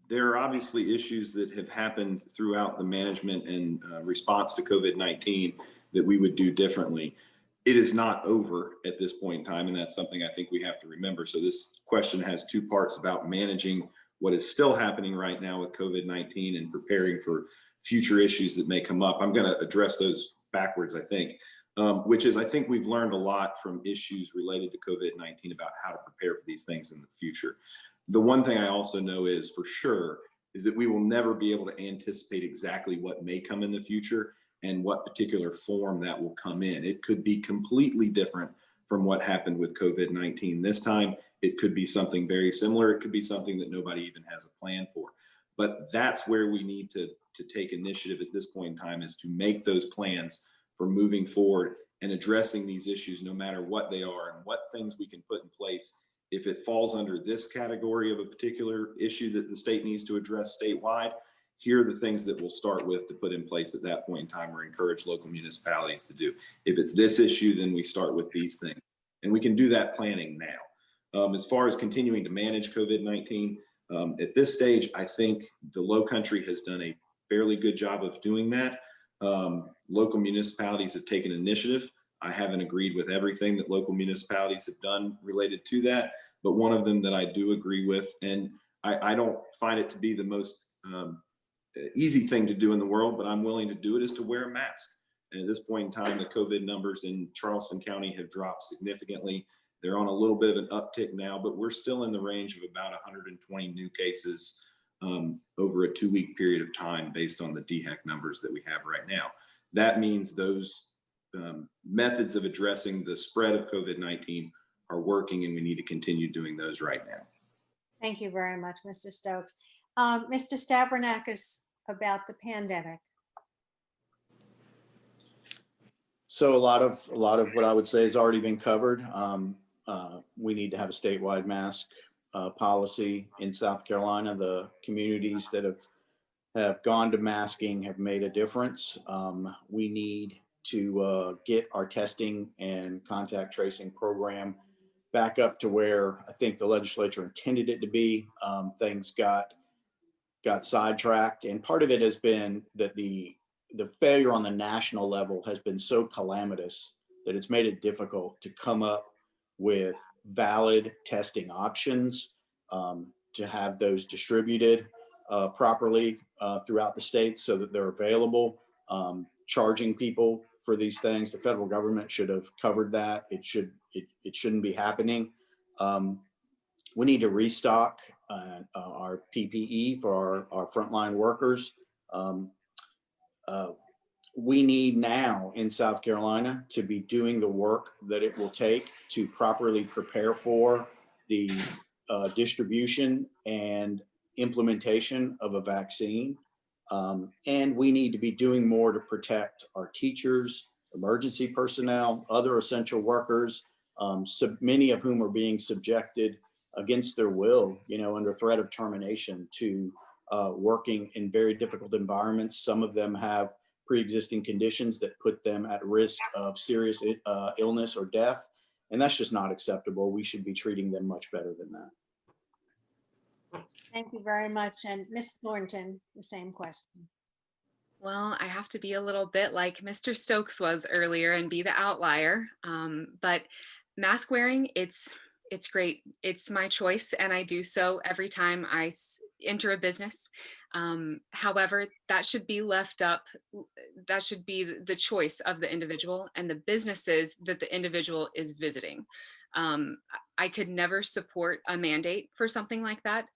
there are obviously issues that have happened throughout the management and response to COVID-19 that we would do differently. It is not over at this point in time, and that's something I think we have to remember. So this question has two parts about managing what is still happening right now with COVID-19 and preparing for future issues that may come up. I'm going to address those backwards, I think, which is I think we've learned a lot from issues related to COVID-19 about how to prepare for these things in the future. The one thing I also know is for sure is that we will never be able to anticipate exactly what may come in the future and what particular form that will come in. It could be completely different from what happened with COVID-19 this time. It could be something very similar. It could be something that nobody even has a plan for. But that's where we need to take initiative at this point in time, is to make those plans for moving forward and addressing these issues no matter what they are and what things we can put in place. If it falls under this category of a particular issue that the state needs to address statewide, here are the things that we'll start with to put in place at that point in time or encourage local municipalities to do. If it's this issue, then we start with these things. And we can do that planning now. As far as continuing to manage COVID-19, at this stage, I think the Low Country has done a fairly good job of doing that. Local municipalities have taken initiative. I haven't agreed with everything that local municipalities have done related to that, but one of them that I do agree with, and I don't find it to be the most easy thing to do in the world, but I'm willing to do it, is to wear a mask. And at this point in time, the COVID numbers in Charleston County have dropped significantly. They're on a little bit of an uptick now, but we're still in the range of about 120 new cases over a 2-week period of time based on the DHEC numbers that we have right now. That means those methods of addressing the spread of COVID-19 are working, and we need to continue doing those right now. Thank you very much, Mr. Stokes. Mr. Stavrinakis, about the pandemic. So a lot of what I would say has already been covered. We need to have a statewide mask policy in South Carolina. The communities that have gone to masking have made a difference. We need to get our testing and contact tracing program back up to where I think the legislature intended it to be. Things got sidetracked, and part of it has been that the failure on the national level has been so calamitous that it's made it difficult to come up with valid testing options, to have those distributed properly throughout the state so that they're available. Charging people for these things, the federal government should have covered that. It shouldn't be happening. We need to restock our PPE for our frontline workers. We need now in South Carolina to be doing the work that it will take to properly prepare for the distribution and implementation of a vaccine. And we need to be doing more to protect our teachers, emergency personnel, other essential workers, so many of whom are being subjected against their will, under threat of termination, to working in very difficult environments. Some of them have pre-existing conditions that put them at risk of serious illness or death. And that's just not acceptable. We should be treating them much better than that. Thank you very much. And Ms. Thornton, the same question. Well, I have to be a little bit like Mr. Stokes was earlier and be the outlier. But mask wearing, it's great. It's my choice, and I do so every time I enter a business. However, that should be left up. That should be the choice of the individual and the businesses that the individual is visiting. I could never support a mandate for something like that.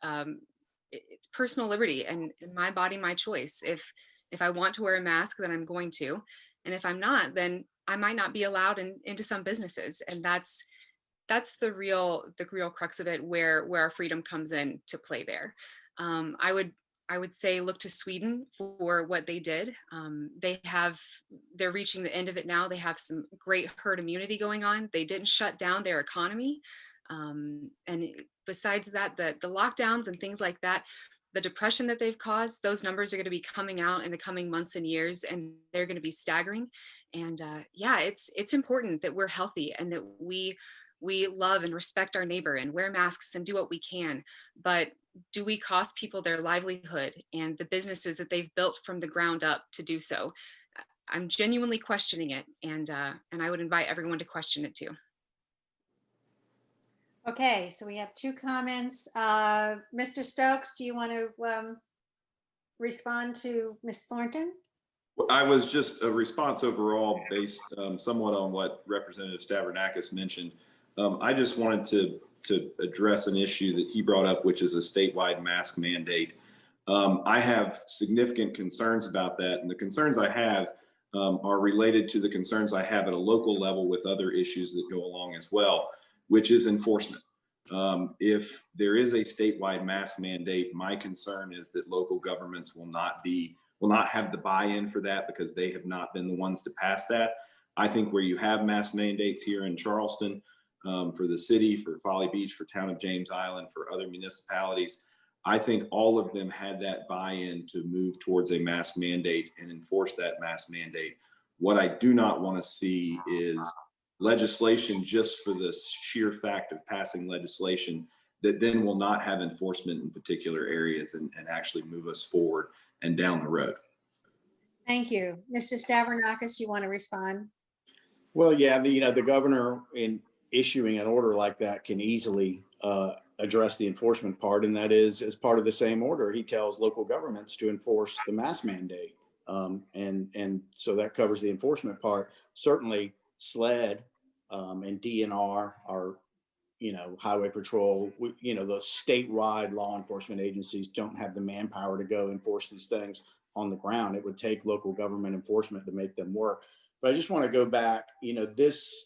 It's personal liberty, and my body, my choice. If I want to wear a mask, then I'm going to. And if I'm not, then I might not be allowed into some businesses. And that's the real crux of it, where our freedom comes in to play there. I would say look to Sweden for what they did. They're reaching the end of it now. They have some great herd immunity going on. They didn't shut down their economy. And besides that, the lockdowns and things like that, the depression that they've caused, those numbers are going to be coming out in the coming months and years, and they're going to be staggering. And yeah, it's important that we're healthy and that we love and respect our neighbor and wear masks and do what we can. But do we cost people their livelihood and the businesses that they've built from the ground up to do so? I'm genuinely questioning it, and I would invite everyone to question it too. Okay, so we have two comments. Mr. Stokes, do you want to respond to Ms. Thornton? I was just a response overall based somewhat on what Representative Stavrinakis mentioned. I just wanted to address an issue that he brought up, which is a statewide mask mandate. I have significant concerns about that, and the concerns I have are related to the concerns I have at a local level with other issues that go along as well, which is enforcement. If there is a statewide mask mandate, my concern is that local governments will not have the buy-in for that because they have not been the ones to pass that. I think where you have mask mandates here in Charleston, for the city, for Folly Beach, for Town of James Island, for other municipalities, I think all of them had that buy-in to move towards a mask mandate and enforce that mask mandate. What I do not want to see is legislation just for the sheer fact of passing legislation that then will not have enforcement in particular areas and actually move us forward and down the road. Thank you. Mr. Stavrinakis, you want to respond? Well, yeah, the governor in issuing an order like that can easily address the enforcement part, and that is as part of the same order, he tells local governments to enforce the mask mandate. And so that covers the enforcement part. Certainly SLED and DNR are, highway patrol, the statewide law enforcement agencies don't have the manpower to go enforce these things on the ground. It would take local government enforcement to make them work. But I just want to go back, this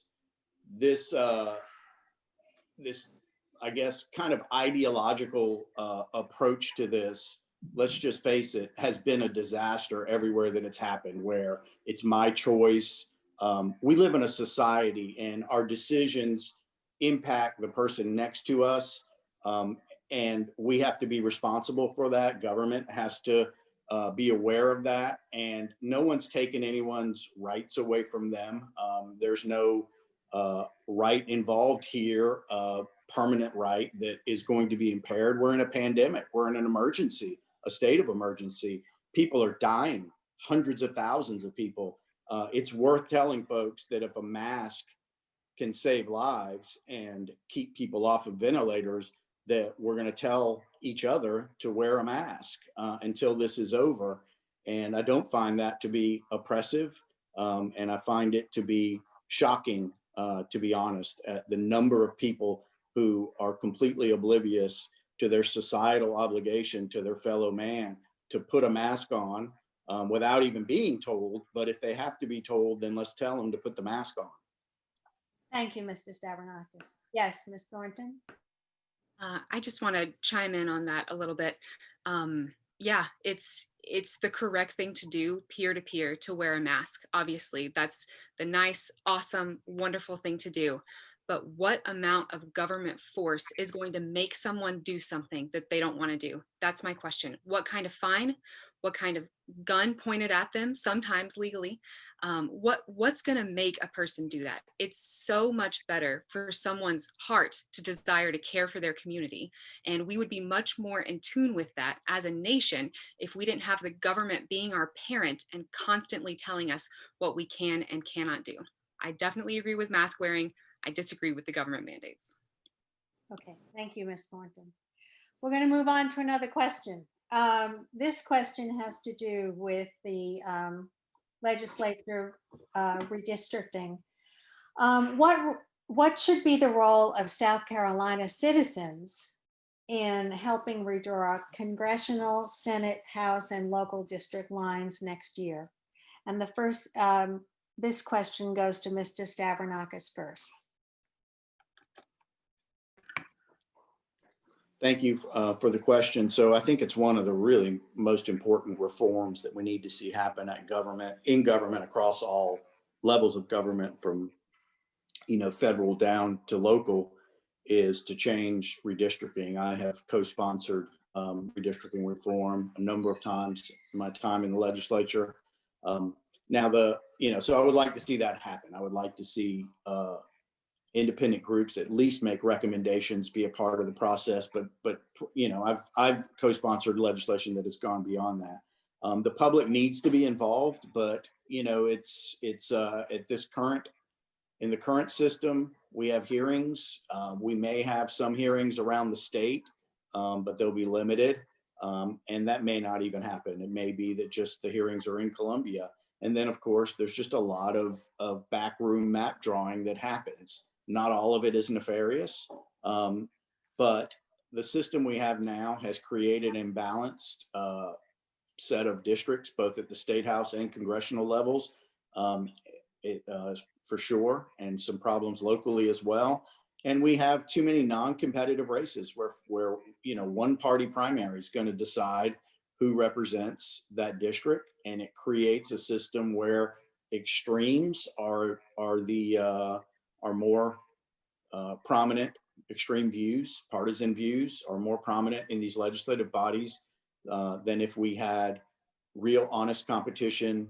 I guess kind of ideological approach to this, let's just face it, has been a disaster everywhere that it's happened, where it's my choice. We live in a society and our decisions impact the person next to us. And we have to be responsible for that. Government has to be aware of that. And no one's taken anyone's rights away from them. There's no right involved here, permanent right that is going to be impaired. We're in a pandemic. We're in an emergency, a state of emergency. People are dying, hundreds of thousands of people. It's worth telling folks that if a mask can save lives and keep people off of ventilators, that we're going to tell each other to wear a mask until this is over. And I don't find that to be oppressive. And I find it to be shocking, to be honest, at the number of people who are completely oblivious to their societal obligation to their fellow man to put a mask on without even being told. But if they have to be told, then let's tell them to put the mask on. Thank you, Mr. Stavrinakis. Yes, Ms. Thornton? I just want to chime in on that a little bit. Yeah, it's the correct thing to do peer to peer to wear a mask. Obviously, that's the nice, awesome, wonderful thing to do. But what amount of government force is going to make someone do something that they don't want to do? That's my question. What kind of fine? What kind of gun pointed at them, sometimes legally? What's going to make a person do that? It's so much better for someone's heart to desire to care for their community. And we would be much more in tune with that as a nation if we didn't have the government being our parent and constantly telling us what we can and cannot do. I definitely agree with mask wearing. I disagree with the government mandates. Okay, thank you, Ms. Thornton. We're going to move on to another question. This question has to do with the legislature redistricting. What should be the role of South Carolina citizens in helping redraw congressional, Senate, House, and local district lines next year? And the first, this question goes to Mr. Stavrinakis first. Thank you for the question. So I think it's one of the really most important reforms that we need to see happen in government across all levels of government, from federal down to local, is to change redistricting. I have co-sponsored redistricting reform a number of times in my time in the legislature. So I would like to see that happen. I would like to see independent groups at least make recommendations, be a part of the process. But I've co-sponsored legislation that has gone beyond that. The public needs to be involved, but it's in the current system, we have hearings. We may have some hearings around the state, but they'll be limited. And that may not even happen. It may be that just the hearings are in Columbia. And then, of course, there's just a lot of backroom map drawing that happens. Not all of it is nefarious, but the system we have now has created an imbalanced set of districts, both at the state house and congressional levels, for sure, and some problems locally as well. And we have too many non-competitive races where one party primary is going to decide who represents that district, and it creates a system where extremes are more prominent. Extreme views, partisan views, are more prominent in these legislative bodies than if we had real honest competition,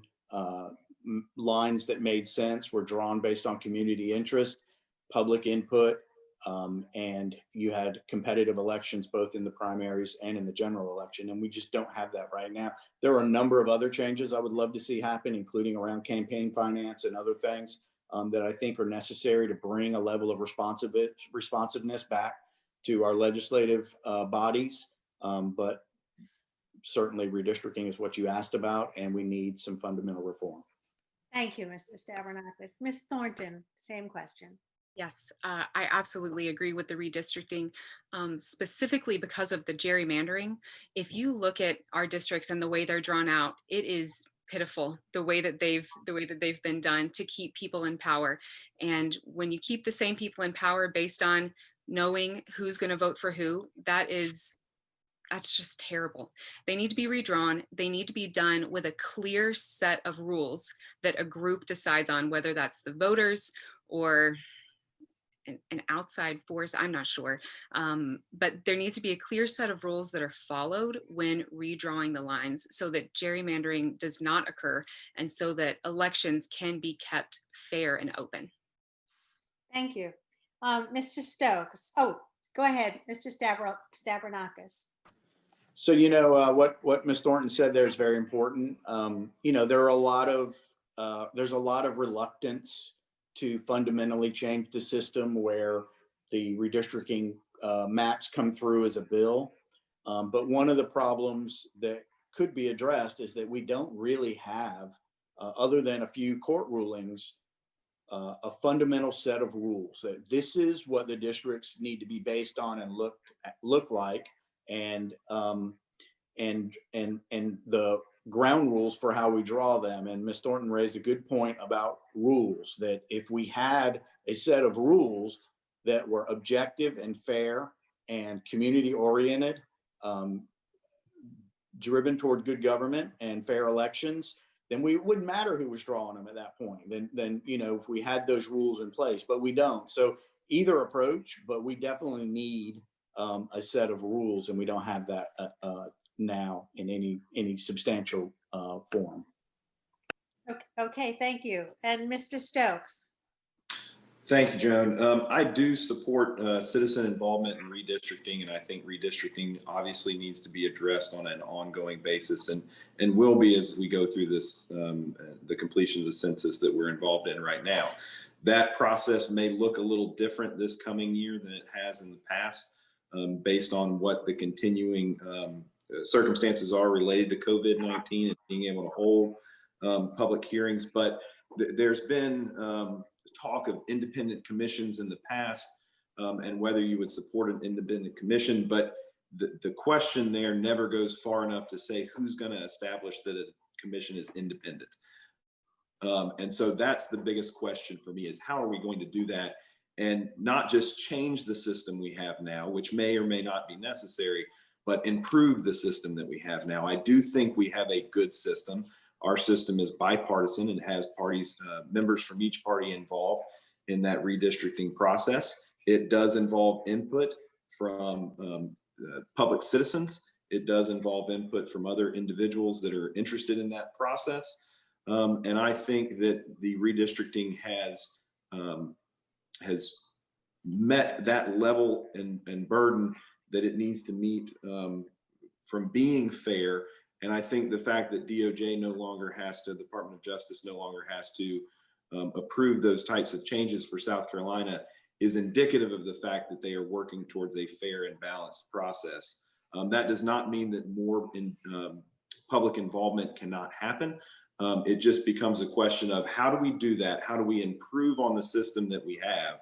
lines that made sense were drawn based on community interest, public input, and you had competitive elections both in the primaries and in the general election. And we just don't have that right now. There are a number of other changes I would love to see happen, including around campaign finance and other things that I think are necessary to bring a level of responsiveness back to our legislative bodies. But certainly redistricting is what you asked about, and we need some fundamental reform. Thank you, Mr. Stavrinakis. Ms. Thornton, same question. Yes, I absolutely agree with the redistricting, specifically because of the gerrymandering. If you look at our districts and the way they're drawn out, it is pitiful the way that they've been done to keep people in power. And when you keep the same people in power based on knowing who's going to vote for who, that's just terrible. They need to be redrawn. They need to be done with a clear set of rules that a group decides on, whether that's the voters or an outside force, I'm not sure. But there needs to be a clear set of rules that are followed when redrawing the lines so that gerrymandering does not occur and so that elections can be kept fair and open. Thank you. Mr. Stokes. Oh, go ahead, Mr. Stavrinakis. So, what Ms. Thornton said there is very important. There are there's a lot of reluctance to fundamentally change the system where the redistricting maps come through as a bill. But one of the problems that could be addressed is that we don't really have, other than a few court rulings, a fundamental set of rules that this is what the districts need to be based on and look like, and the ground rules for how we draw them. And Ms. Thornton raised a good point about rules, that if we had a set of rules that were objective and fair and community oriented, driven toward good government and fair elections, then we wouldn't matter who was drawing them at that point. Then if we had those rules in place, but we don't. So either approach, but we definitely need a set of rules, and we don't have that now in any substantial form. Okay, thank you. And Mr. Stokes. Thank you, Joan. I do support citizen involvement in redistricting, and I think redistricting obviously needs to be addressed on an ongoing basis, and will be as we go through this, the completion of the census that we're involved in right now. That process may look a little different this coming year than it has in the past, based on what the continuing circumstances are related to COVID-19 and being able to hold public hearings. But there's been talk of independent commissions in the past, and whether you would support an independent commission. But the question there never goes far enough to say who's going to establish that a commission is independent. And so that's the biggest question for me, is how are we going to do that, and not just change the system we have now, which may or may not be necessary, but improve the system that we have now. I do think we have a good system. Our system is bipartisan and has parties, members from each party involved in that redistricting process. It does involve input from public citizens. It does involve input from other individuals that are interested in that process. And I think that the redistricting has met that level and burden that it needs to meet from being fair. And I think the fact that DOJ no longer has to, the Department of Justice no longer has to approve those types of changes for South Carolina is indicative of the fact that they are working towards a fair and balanced process. That does not mean that more public involvement cannot happen. It just becomes a question of how do we do that? How do we improve on the system that we have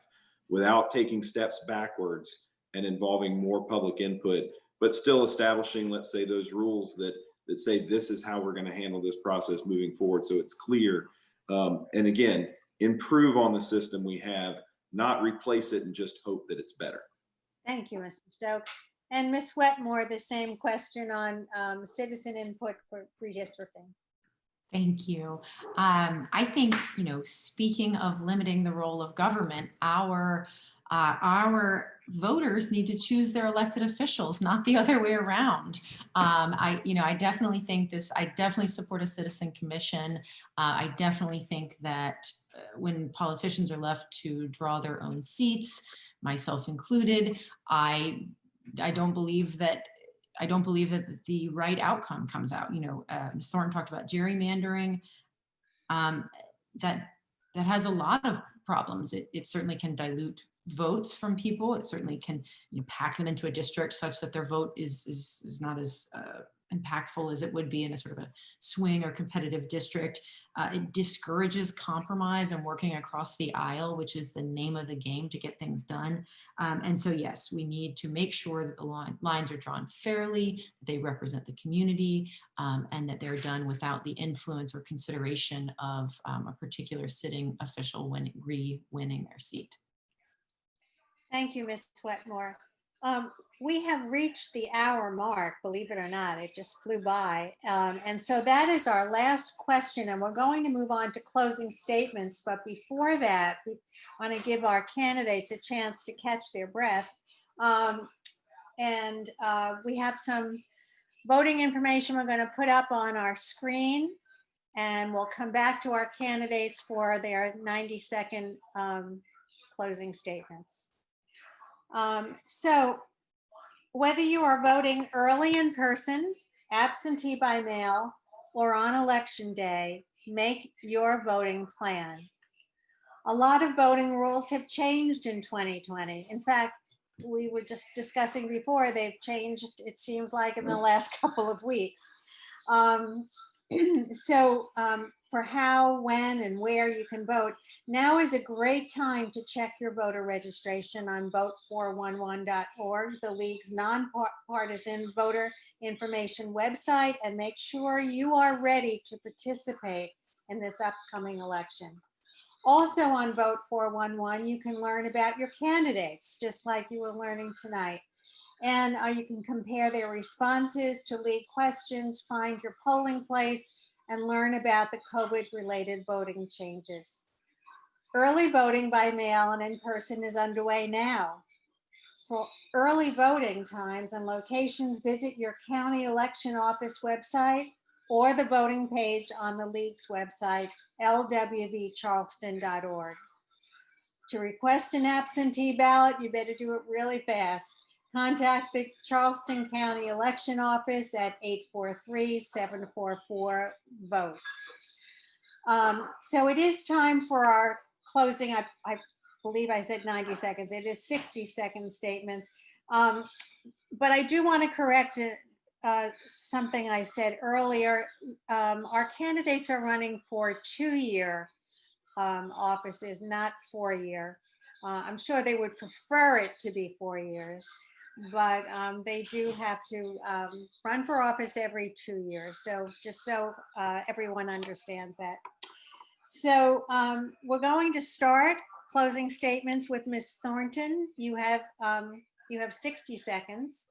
without taking steps backwards and involving more public input, but still establishing, let's say, those rules that say this is how we're going to handle this process moving forward, so it's clear. And again, improve on the system we have, not replace it and just hope that it's better. Thank you, Mr. Stokes. And Ms. Wetmore, the same question on citizen input for redistricting. Thank you. I think, speaking of limiting the role of government, our voters need to choose their elected officials, not the other way around. I definitely think I definitely support a citizen commission. I definitely think that when politicians are left to draw their own seats, myself included, I don't believe that the right outcome comes out. Ms. Thornton talked about gerrymandering. That has a lot of problems. It certainly can dilute votes from people. It certainly can pack them into a district such that their vote is not as impactful as it would be in a sort of a swing or competitive district. It discourages compromise and working across the aisle, which is the name of the game to get things done. And so, yes, we need to make sure that the lines are drawn fairly, that they represent the community, and that they're done without the influence or consideration of a particular sitting official when winning their seat. Thank you, Ms. Wetmore. We have reached the hour mark, believe it or not. It just flew by. And so that is our last question, and we're going to move on to closing statements. But before that, we want to give our candidates a chance to catch their breath. We have some voting information we're going to put up on our screen, and we'll come back to our candidates for their 90-second closing statements. So whether you are voting early in person, absentee by mail, or on election day, make your voting plan. A lot of voting rules have changed in 2020. In fact, we were just discussing before, they've changed, it seems like, in the last couple of weeks. For how, when, and where you can vote, now is a great time to check your voter registration on vote411.org, the League's nonpartisan voter information website, and make sure you are ready to participate in this upcoming election. Also on Vote 411, you can learn about your candidates, just like you were learning tonight. And you can compare their responses to League questions, find your polling place, and learn about the COVID-related voting changes. Early voting by mail and in person is underway now. For early voting times and locations, visit your county election office website or the voting page on the League's website, lwvcharleston.org. To request an absentee ballot, you better do it really fast. Contact the Charleston County Election Office at 843-744-VOTE. So it is time for our closing. I believe I said 90 seconds. It is 60-second statements. But I do want to correct something I said earlier. Our candidates are running for 2-year offices, not 4-year. I'm sure they would prefer it to be 4 years, but they do have to run for office every 2 years. So just so everyone understands that. So we're going to start closing statements with Ms. Thornton. You have 60 seconds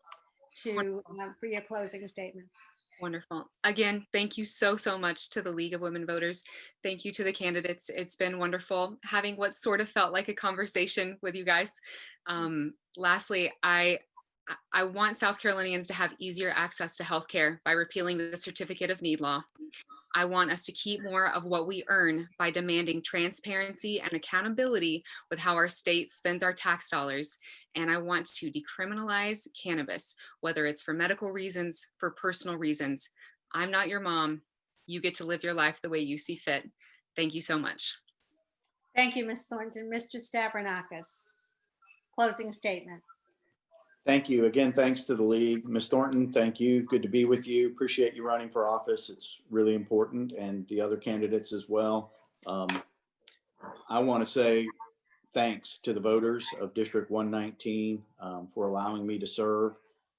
for your closing statements. Wonderful. Again, thank you so much to the League of Women Voters. Thank you to the candidates. It's been wonderful having what sort of felt like a conversation with you guys. Lastly, I want South Carolinians to have easier access to healthcare by repealing the Certificate of Need law. I want us to keep more of what we earn by demanding transparency and accountability with how our state spends our tax dollars. And I want to decriminalize cannabis, whether it's for medical reasons, for personal reasons. I'm not your mom. You get to live your life the way you see fit. Thank you so much. Thank you, Ms. Thornton. Mr. Stavrinakis, closing statement. Thank you. Again, thanks to the League. Ms. Thornton, thank you. Good to be with you. Appreciate you running for office. It's really important, and the other candidates as well. I want to say thanks to the voters of District 119 for allowing me to serve.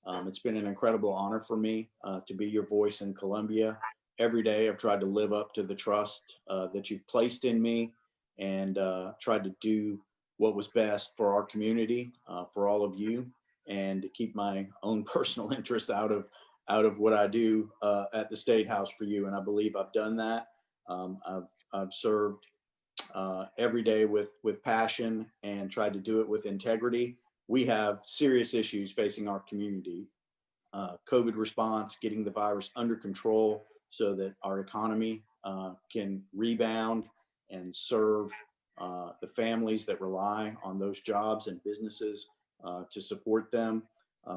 It's been an incredible honor for me to be your voice in Columbia. Every day I've tried to live up to the trust that you've placed in me, and tried to do what was best for our community, for all of you, and to keep my own personal interests out of what I do at the State House for you. And I believe I've done that. I've served every day with passion and tried to do it with integrity. we have serious issues facing our community. COVID response, getting the virus under control so that our economy can rebound and serve the families that rely on those jobs and businesses to support them.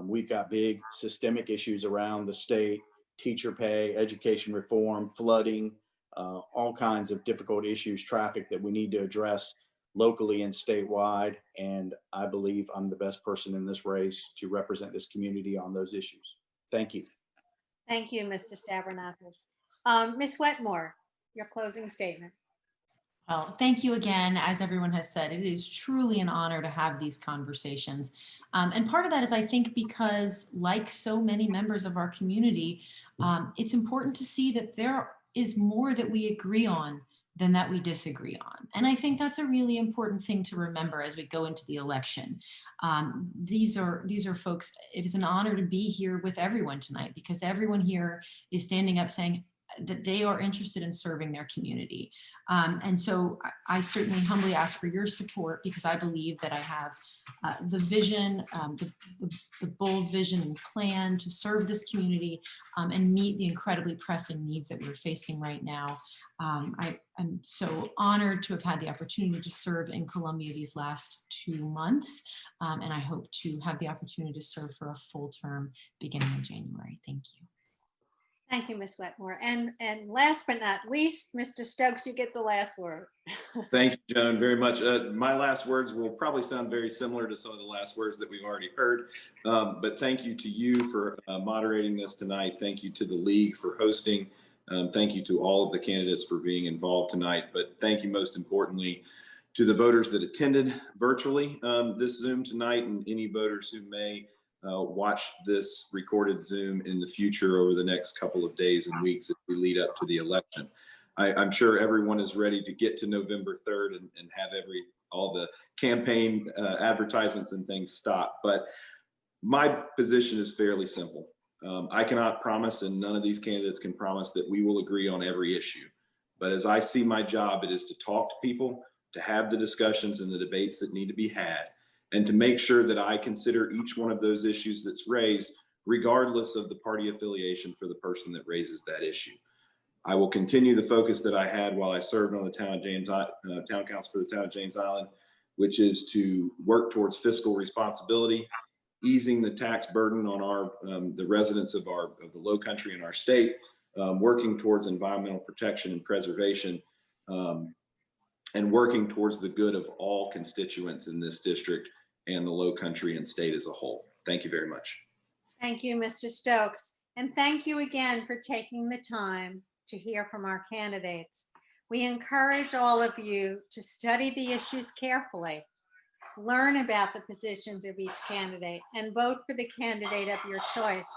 We've got big systemic issues around the state: teacher pay, education reform, flooding, all kinds of difficult issues, traffic that we need to address locally and statewide. And I believe I'm the best person in this race to represent this community on those issues. Thank you. Thank you, Mr. Stavrinakis. Ms. Wetmore, your closing statement. Well, thank you again. As everyone has said, it is truly an honor to have these conversations. And part of that is, I think, because like so many members of our community, it's important to see that there is more that we agree on than that we disagree on. And I think that's a really important thing to remember as we go into the election. These are folks, it is an honor to be here with everyone tonight, because everyone here is standing up saying that they are interested in serving their community. And so I certainly humbly ask for your support, because I believe that I have the vision, the bold vision and plan to serve this community and meet the incredibly pressing needs that we're facing right now. I'm so honored to have had the opportunity to serve in Columbia these last 2 months, and I hope to have the opportunity to serve for a full term beginning in January. Thank you. Thank you, Ms. Wetmore. And last but not least, Mr. Stokes, you get the last word. Thank you, Joan, very much. My last words will probably sound very similar to some of the last words that we've already heard. But thank you to you for moderating this tonight. Thank you to the league for hosting. Thank you to all of the candidates for being involved tonight. But thank you most importantly to the voters that attended virtually this Zoom tonight, and any voters who may watch this recorded Zoom in the future over the next couple of days and weeks as we lead up to the election. I'm sure everyone is ready to get to November 3rd and have all the campaign advertisements and things stop. But my position is fairly simple. I cannot promise, and none of these candidates can promise, that we will agree on every issue. But as I see my job, it is to talk to people, to have the discussions and the debates that need to be had, and to make sure that I consider each one of those issues that's raised, regardless of the party affiliation for the person that raises that issue. I will continue the focus that I had while I served on the town council for the town of James Island, which is to work towards fiscal responsibility, easing the tax burden on the residents of the Low Country in our state, working towards environmental protection and preservation, and working towards the good of all constituents in this district and the Low Country and state as a whole. Thank you very much. Thank you, Mr. Stokes. And thank you again for taking the time to hear from our candidates. We encourage all of you to study the issues carefully, learn about the positions of each candidate, and vote for the candidate of your choice.